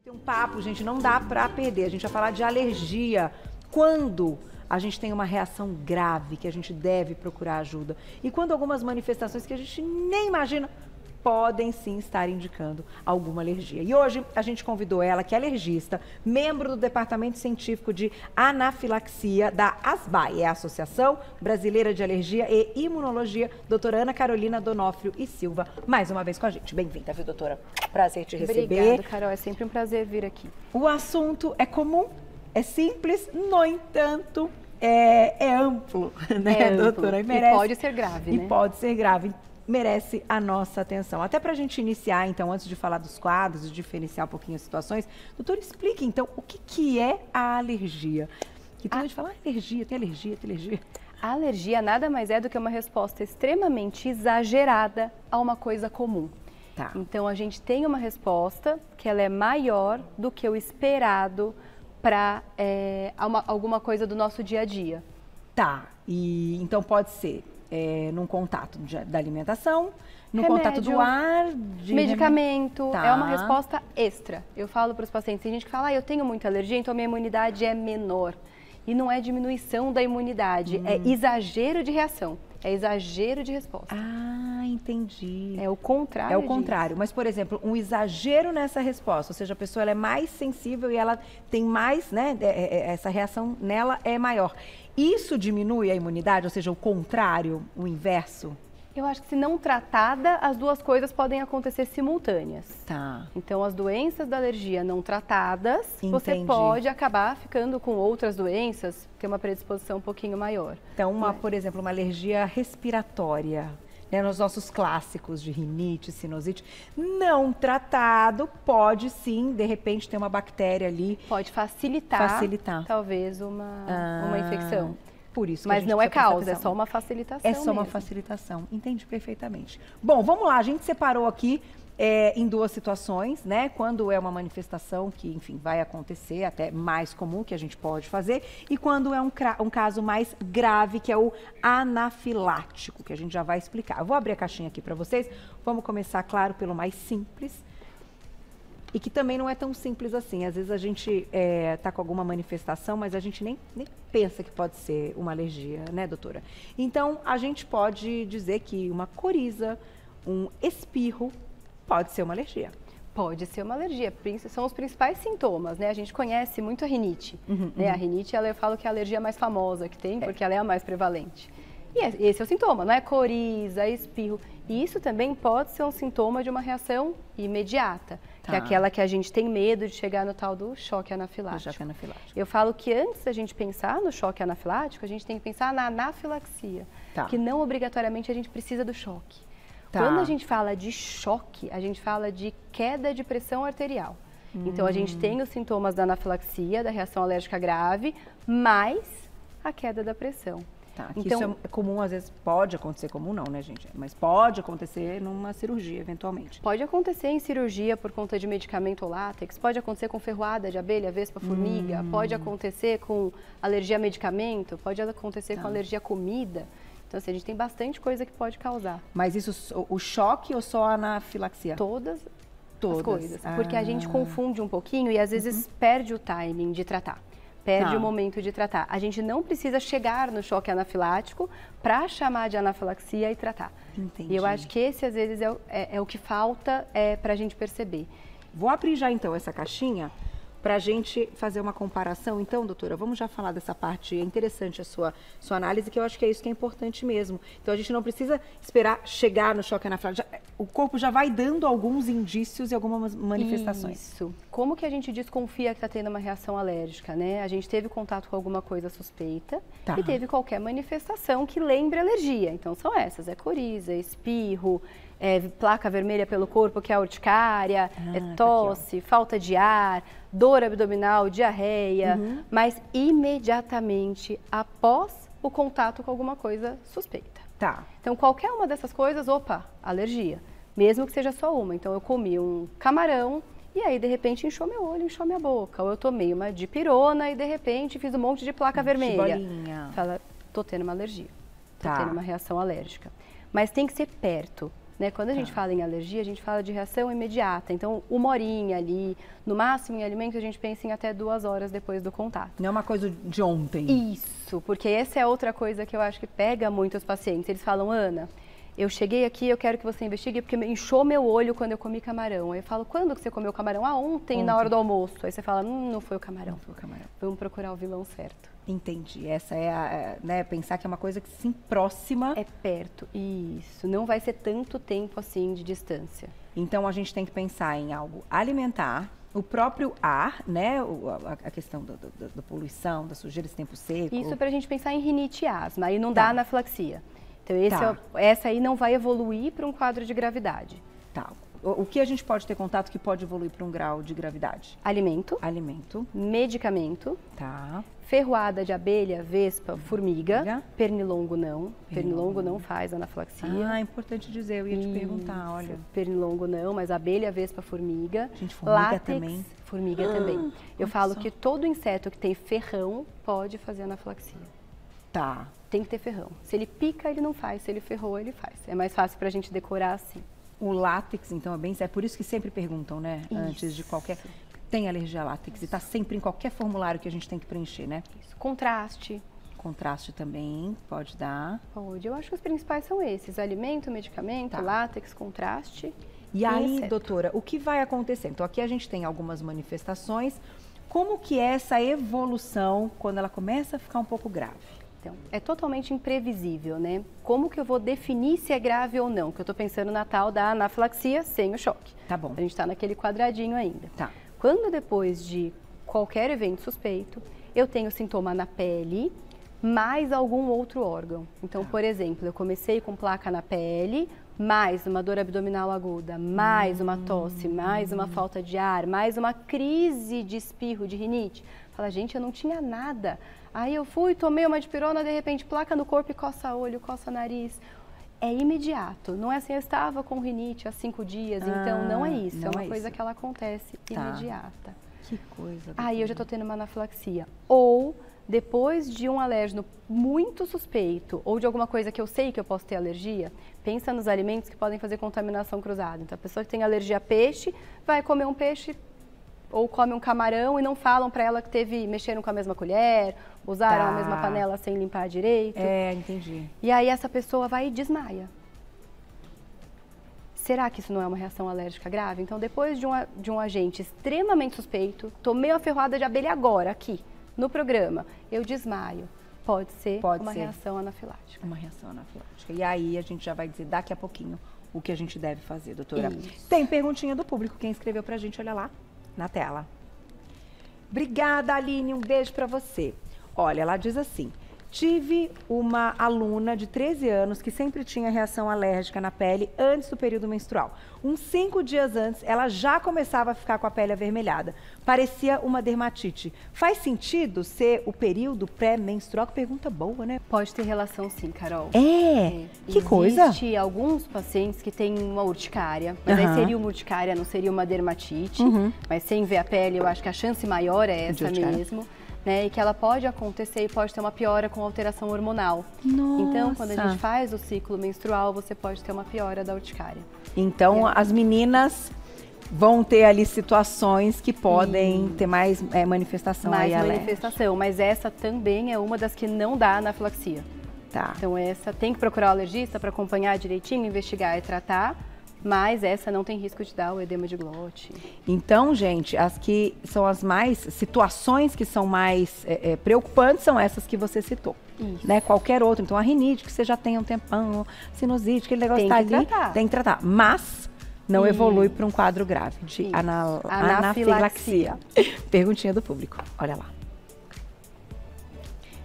Tem um papo, gente, não dá pra perder. A gente vai falar de alergia. Quando a gente tem uma reação grave, que a gente deve procurar ajuda. E quando algumas manifestações que a gente nem imagina podem sim estar indicando alguma alergia. E hoje a gente convidou ela, que é alergista, membro do Departamento Científico de Anafilaxia da ASBAI, é a Associação Brasileira de Alergia e Imunologia, doutora Ana Carolina Donofrio e Silva, mais uma vez com a gente. Bem-vinda, viu, doutora? Prazer te receber. Obrigada, Carol. É sempre um prazer vir aqui. O assunto é comum, é simples, no entanto, é amplo, né, É amplo. doutora? E pode ser grave, né? E pode ser grave. Merece a nossa atenção. Até para a gente iniciar, então, antes de falar dos quadros, de diferenciar um pouquinho as situações, doutor, explique, então, o que é a alergia? Que tem gente fala, alergia, tem alergia, tem alergia. A alergia nada mais é do que uma resposta extremamente exagerada a uma coisa comum. Tá. Então, a gente tem uma resposta que ela é maior do que o esperado para alguma coisa do nosso dia a dia. Tá, e então pode ser num contato da alimentação, no Remédio, contato do ar, de medicamento, Tá. é uma resposta extra. Eu falo para os pacientes, tem gente que fala, eu tenho muita alergia, então a minha imunidade é menor. E não é diminuição da imunidade, é exagero de reação, é exagero de resposta. Ah, entendi. É o contrário É o disso. contrário. Mas, por exemplo, um exagero nessa resposta, ou seja, a pessoa ela é mais sensível e ela tem mais, né, essa reação nela é maior. Isso diminui a imunidade, ou seja, o contrário, o inverso? Eu acho que se não tratada, as duas coisas podem acontecer simultâneas. Tá. Então, as doenças da alergia não tratadas, você Entendi. pode acabar ficando com outras doenças, ter uma predisposição um pouquinho maior. Então, por exemplo, uma alergia respiratória, né, nos nossos clássicos de rinite, sinusite, não tratado, pode sim, de repente, ter uma bactéria ali. Pode facilitar. Talvez uma infecção. Por isso que Mas a gente não é precisa prestar causa, é atenção. só uma facilitação É só uma mesmo. facilitação, entendi perfeitamente. Bom, vamos lá, a gente separou aqui em duas situações, né? Quando é uma manifestação que, enfim, vai acontecer, até mais comum que a gente pode fazer, e quando é um caso mais grave, que é o anafilático, que a gente já vai explicar. Eu vou abrir a caixinha aqui para vocês, vamos começar, claro, pelo mais simples. E que também não é tão simples assim. Às vezes a gente tá com alguma manifestação, mas a gente nem pensa que pode ser uma alergia, né, doutora? Então, a gente pode dizer que uma coriza, um espirro, pode ser uma alergia. Pode ser uma alergia, são os principais sintomas, né? A gente conhece muito a rinite, né? A rinite, eu falo que é a alergia mais famosa que tem, porque ela é a mais prevalente. E esse é o sintoma, não é? Coriza, espirro. E isso também pode ser um sintoma de uma reação imediata, que é aquela que a gente tem medo de chegar no tal do choque anafilático. Eu falo que antes da gente pensar no choque anafilático, a gente tem que pensar na anafilaxia, que não obrigatoriamente a gente precisa do choque. Quando a gente fala de choque, a gente fala de queda de pressão arterial. Então, a gente tem os sintomas da anafilaxia, da reação alérgica grave, mais a queda da pressão. Então, isso é comum, às vezes pode acontecer, comum não, né, gente? Mas pode acontecer numa cirurgia, eventualmente. Pode acontecer em cirurgia por conta de medicamento ou látex, pode acontecer com ferroada de abelha, vespa, formiga, pode acontecer com alergia a medicamento, pode acontecer com alergia a comida. Então, assim, a gente tem bastante coisa que pode causar. Mas isso, o choque ou só a anafilaxia? Todas as coisas, porque a gente confunde um pouquinho e às vezes perde o timing de tratar. Perde o momento de tratar. A gente não precisa chegar no choque anafilático para chamar de anafilaxia e tratar. Entendi. E eu acho que esse, às vezes, é o que falta para a gente perceber. Vou abrir já, então, essa caixinha para a gente fazer uma comparação. Então, doutora, vamos já falar dessa parte. É interessante a sua análise, que eu acho que é isso que é importante mesmo. Então, a gente não precisa esperar chegar no choque anafilático. O corpo já vai dando alguns indícios e algumas manifestações. Isso. Como que a gente desconfia que está tendo uma reação alérgica, né? A gente teve contato com alguma coisa suspeita e teve qualquer manifestação que lembre alergia. Então, são essas. É coriza, espirro, placa vermelha pelo corpo, que é a urticária, tosse, falta de ar, dor abdominal, diarreia, mas imediatamente após o contato com alguma coisa suspeita. Então, qualquer uma dessas coisas, alergia. Mesmo que seja só uma. Então, eu comi um camarão e aí, de repente, inchou meu olho, inchou minha boca. Ou eu tomei uma dipirona e, de repente, fiz um monte de placa vermelha. Fala, tô tendo uma alergia. Tô tendo uma reação alérgica. Mas tem que ser perto. né? Quando a gente fala em alergia, a gente fala de reação imediata. Então, 1 horinha ali, no máximo em alimento, a gente pensa em até 2 horas depois do contato. Não é uma coisa de ontem. Isso, porque essa é outra coisa que eu acho que pega muito os pacientes. Eles falam, Ana, eu cheguei aqui, eu quero que você investigue, porque inchou meu olho quando eu comi camarão. Aí eu falo, quando que você comeu camarão? Ah, ontem, na hora do almoço. Aí você fala, não foi o camarão. Não foi o camarão. Vamos procurar o vilão certo. Entendi. Essa é né, pensar que é uma coisa que sim, próxima. É perto, isso. Não vai ser tanto tempo assim de distância. Então a gente tem que pensar em algo alimentar, o próprio ar, né? A questão da poluição, da sujeira, esse tempo seco. Isso pra gente pensar em rinite e asma, aí não dá anafilaxia. Então Tá. essa aí não vai evoluir para um quadro de gravidade. Tá. O que a gente pode ter contato que pode evoluir para um grau de gravidade? Alimento, Alimento. medicamento, Tá. ferroada de abelha, vespa, formiga, Formiga. pernilongo não. Pernilongo não faz anafilaxia. Ah, é importante dizer, eu ia te perguntar, olha. Pernilongo não, mas abelha, vespa, formiga. Gente, formiga látex, também. Formiga também. Eu falo que todo inseto que tem ferrão pode fazer anafilaxia. Tá. Tem que ter ferrão. Se ele pica, ele não faz. Se ele ferrou, ele faz. É mais fácil pra gente decorar assim. O látex, então, é por isso que sempre perguntam, né? Isso. Antes de qualquer... Tem alergia a látex e tá sempre em qualquer formulário que a gente tem que preencher, né? Isso. Contraste. Contraste também, pode dar. Pode. Eu acho que os principais são esses. Alimento, medicamento, Tá. látex, contraste. E aí, inseto. doutora, o que vai acontecer? Então, aqui a gente tem algumas manifestações. Como que é essa evolução quando ela começa a ficar um pouco grave? Então, é totalmente imprevisível, né? Como que eu vou definir se é grave ou não? Que eu tô pensando na tal da anafilaxia sem o choque. Tá bom. A gente tá naquele quadradinho ainda. Tá. Quando depois de qualquer evento suspeito, eu tenho sintoma na pele, mais algum outro órgão. Então, por exemplo, eu comecei com placa na pele, mais uma dor abdominal aguda, mais uma tosse, mais uma falta de ar, mais uma crise de espirro, de rinite. Fala, gente, eu não tinha nada. Aí eu fui, tomei uma dipirona, de repente placa no corpo e coça olho, coça nariz. É imediato, não é assim, eu estava com rinite há 5 dias, então não é isso, não é uma é coisa isso. que ela acontece imediata. Que coisa. Aí eu já estou tendo uma anafilaxia. Ou depois de um alérgeno muito suspeito, ou de alguma coisa que eu sei que eu posso ter alergia, pensa nos alimentos que podem fazer contaminação cruzada. Então a pessoa que tem alergia a peixe vai comer um peixe ou come um camarão e não falam para ela que mexeram com a mesma colher, usaram a mesma panela sem limpar direito. É, entendi. E aí essa pessoa vai e desmaia. Será que isso não é uma reação alérgica grave? Então, depois de um agente extremamente suspeito, tomei uma ferroada de abelha agora, aqui, no programa, eu desmaio. Pode ser uma reação anafilática. Uma reação anafilática. E aí a gente já vai dizer daqui a pouquinho o que a gente deve fazer, doutora. Isso. Tem perguntinha do público, quem escreveu pra gente, olha lá na tela. Obrigada, Aline, um beijo pra você. Olha, ela diz assim: tive uma aluna de 13 anos que sempre tinha reação alérgica na pele antes do período menstrual. Uns 5 dias antes, ela já começava a ficar com a pele avermelhada. Parecia uma dermatite. Faz sentido ser o período pré-menstrual? Que pergunta boa, né? Pode ter relação sim, Carol. Que coisa. Existe alguns pacientes que têm uma urticária, mas aí seria uma urticária, não seria uma dermatite. Mas sem ver a pele, eu acho que a chance maior é essa mesmo. Né, e que ela pode acontecer e pode ter uma piora com alteração hormonal. Nossa. Então, quando a gente faz o ciclo menstrual, você pode ter uma piora da urticária. Então, as meninas vão ter ali situações que podem ter mais manifestação mais aí manifestação, mas essa também é uma das que não dá anafilaxia. Tá. Então, essa tem que procurar o alergista para acompanhar direitinho, investigar e tratar. Mas essa não tem risco de dar o edema de glote. Então, gente, as que são as situações que são mais preocupantes são essas que você citou. Isso. Né? Qualquer outro. Então, a rinite, que você já tem um tempão, sinusite, aquele negócio Tem está que ali, tratar. tem que tratar. Mas não evolui para um quadro grave de anafilaxia. Perguntinha do público. Olha lá.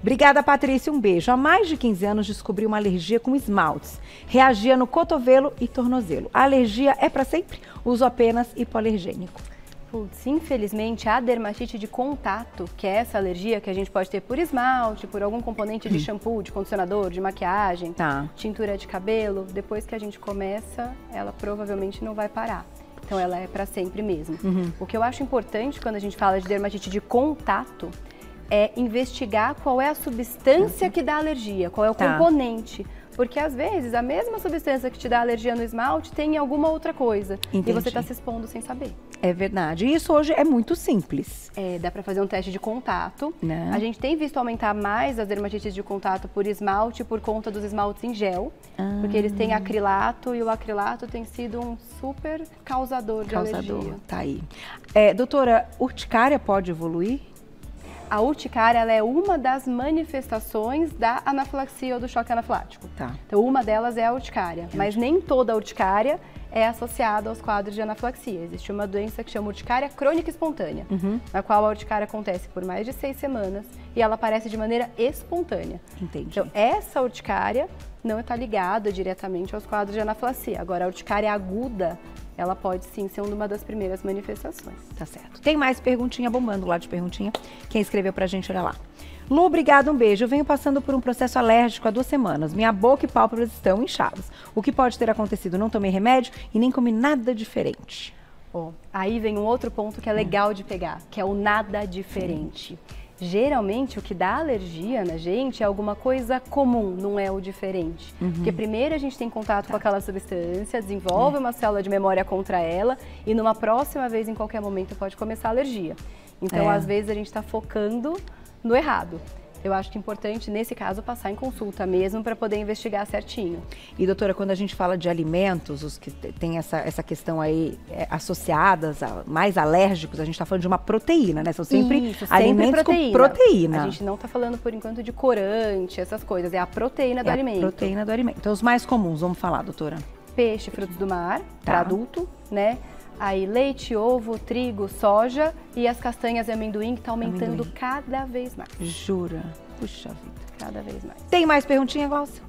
Obrigada, Patrícia. Um beijo. Há mais de 15 anos descobri uma alergia com esmaltes. Reagia no cotovelo e tornozelo. A alergia é para sempre? Uso apenas hipoalergênico. Putz, infelizmente, a dermatite de contato, que é essa alergia que a gente pode ter por esmalte, por algum componente de shampoo, de condicionador, de maquiagem, tintura de cabelo, depois que a gente começa, ela provavelmente não vai parar. Então, ela é para sempre mesmo. O que eu acho importante quando a gente fala de dermatite de contato é investigar qual é a substância que dá alergia, qual é o componente. Porque às vezes a mesma substância que te dá alergia no esmalte tem em alguma outra coisa. Entendi. E você está se expondo sem saber. É verdade. E isso hoje é muito simples. Dá para fazer um teste de contato. Né? A gente tem visto aumentar mais as dermatites de contato por esmalte por conta dos esmaltes em gel. Porque eles têm acrilato e o acrilato tem sido um super causador de alergia. Tá aí. Doutora, urticária pode evoluir? A urticária ela é uma das manifestações da anafilaxia ou do choque anafilático. Tá. Então, uma delas é a urticária, mas nem toda a urticária é associada aos quadros de anafilaxia. Existe uma doença que chama urticária crônica espontânea, na qual a urticária acontece por mais de 6 semanas e ela aparece de maneira espontânea. Entendi. Então, essa urticária não está ligada diretamente aos quadros de anafilaxia. Agora, a urticária aguda, ela pode sim ser uma das primeiras manifestações. Tá certo. Tem mais perguntinha bombando lá de perguntinha. Quem escreveu pra gente, olha lá. Lu, obrigada, um beijo. Eu venho passando por um processo alérgico há 2 semanas. Minha boca e pálpebras estão inchadas. O que pode ter acontecido? Não tomei remédio e nem comi nada diferente. Aí vem um outro ponto que é legal de pegar, que é o nada diferente. Geralmente, o que dá alergia na gente é alguma coisa comum, não é o diferente. Porque primeiro a gente tem contato com aquela substância, desenvolve uma célula de memória contra ela e numa próxima vez, em qualquer momento, pode começar a alergia. Então, às vezes, a gente está focando no errado. Eu acho que é importante, nesse caso, passar em consulta mesmo para poder investigar certinho. E, doutora, quando a gente fala de alimentos, os que tem essa questão aí associadas a mais alérgicos, a gente está falando de uma proteína, né? São sempre alimentos com proteína. A gente não está falando, por enquanto, de corante, essas coisas. É a proteína do alimento. A proteína do alimento. Então, os mais comuns, vamos falar, doutora. Peixe, frutos do mar, para adulto, né? Aí leite, ovo, trigo, soja e as castanhas e amendoim que está aumentando cada vez mais. Jura? Puxa vida. Cada vez mais. Tem mais perguntinha, Glaucia?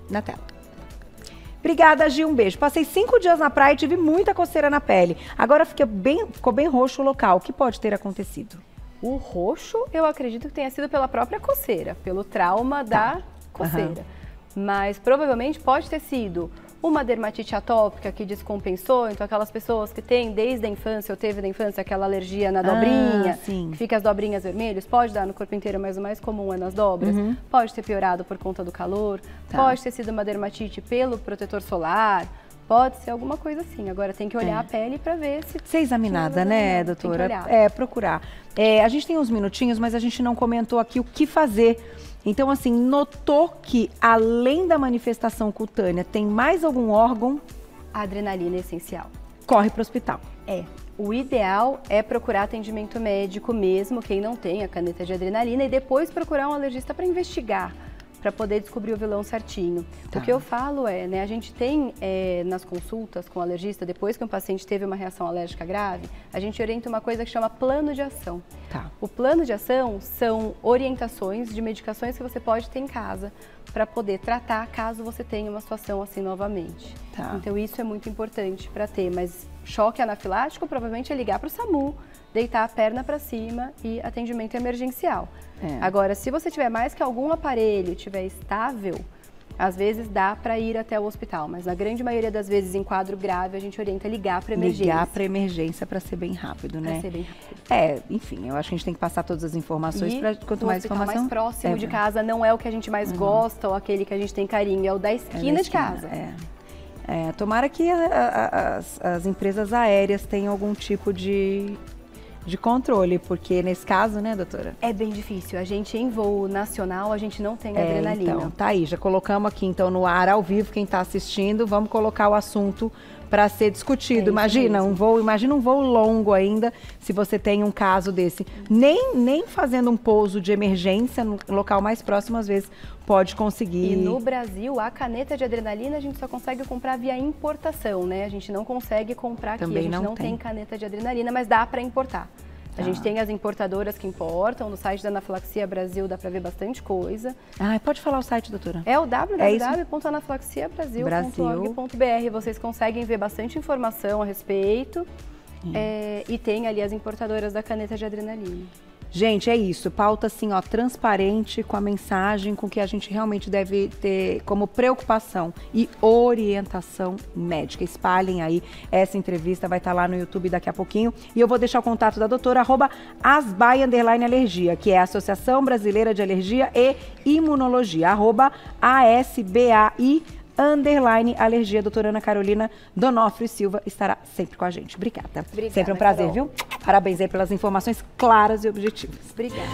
Na tela. Obrigada, Gil. Um beijo. Passei 5 dias na praia e tive muita coceira na pele. Agora ficou bem roxo o local. O que pode ter acontecido? O roxo, eu acredito que tenha sido pela própria coceira, pelo trauma da coceira. Mas provavelmente pode ter sido uma dermatite atópica que descompensou, então aquelas pessoas que têm desde a infância ou teve na infância aquela alergia na dobrinha, que fica as dobrinhas vermelhas, pode dar no corpo inteiro, mas o mais comum é nas dobras, pode ter piorado por conta do calor, pode ter sido uma dermatite pelo protetor solar, pode ser alguma coisa assim. Agora tem que olhar a pele para ver se... Ser examinada, né, doutora? Procurar. A gente tem uns minutinhos, mas a gente não comentou aqui o que fazer. Então, assim, notou que além da manifestação cutânea, tem mais algum órgão? A adrenalina é essencial. Corre para o hospital. O ideal é procurar atendimento médico mesmo, quem não tem a caneta de adrenalina, e depois procurar um alergista para investigar, para poder descobrir o vilão certinho. O que eu falo é, né, a gente tem nas consultas com o alergista, depois que um paciente teve uma reação alérgica grave, a gente orienta uma coisa que chama plano de ação. O plano de ação são orientações de medicações que você pode ter em casa para poder tratar caso você tenha uma situação assim novamente. Então isso é muito importante para ter, mas choque anafilático provavelmente é ligar para o SAMU, deitar a perna para cima e atendimento emergencial. Agora, se você tiver mais que algum aparelho, tiver estável, às vezes dá para ir até o hospital, mas na grande maioria das vezes em quadro grave a gente orienta ligar para emergência. Ligar para emergência para ser bem rápido, né? Para ser bem rápido. Enfim, eu acho que a gente tem que passar todas as informações para quanto mais informação. O mais próximo de casa não é o que a gente mais gosta ou aquele que a gente tem carinho, é o da esquina de casa. Tomara que as empresas aéreas tenham algum tipo de controle, porque nesse caso, né, doutora? É bem difícil. A gente em voo nacional, a gente não tem adrenalina. Então, tá aí, já colocamos aqui então no ar ao vivo, quem está assistindo, vamos colocar o assunto para ser discutido. Imagina um voo longo ainda, se você tem um caso desse. Nem fazendo um pouso de emergência no local mais próximo, às vezes, pode conseguir. E no Brasil, a caneta de adrenalina a gente só consegue comprar via importação, né? A gente não consegue comprar aqui, a gente não tem caneta de adrenalina, mas dá para importar. A gente tem as importadoras que importam, no site da Anafilaxia Brasil dá para ver bastante coisa. Pode falar o site, doutora? É o www.anafilaxiabrasil.org.br. Vocês conseguem ver bastante informação a respeito e tem ali as importadoras da caneta de adrenalina. Gente, é isso. Pauta assim, ó, transparente, com a mensagem, com o que a gente realmente deve ter como preocupação e orientação médica. Espalhem aí essa entrevista, vai estar lá no YouTube daqui a pouquinho. E eu vou deixar o contato da doutora, @asbai_alergia, que é a Associação Brasileira de Alergia e Imunologia, @ASBAI_alergia. Doutora Ana Carolina Donofrio Silva estará sempre com a gente. Obrigada. Sempre um prazer, Carol. Viu? Parabéns aí pelas informações claras e objetivas. Obrigada.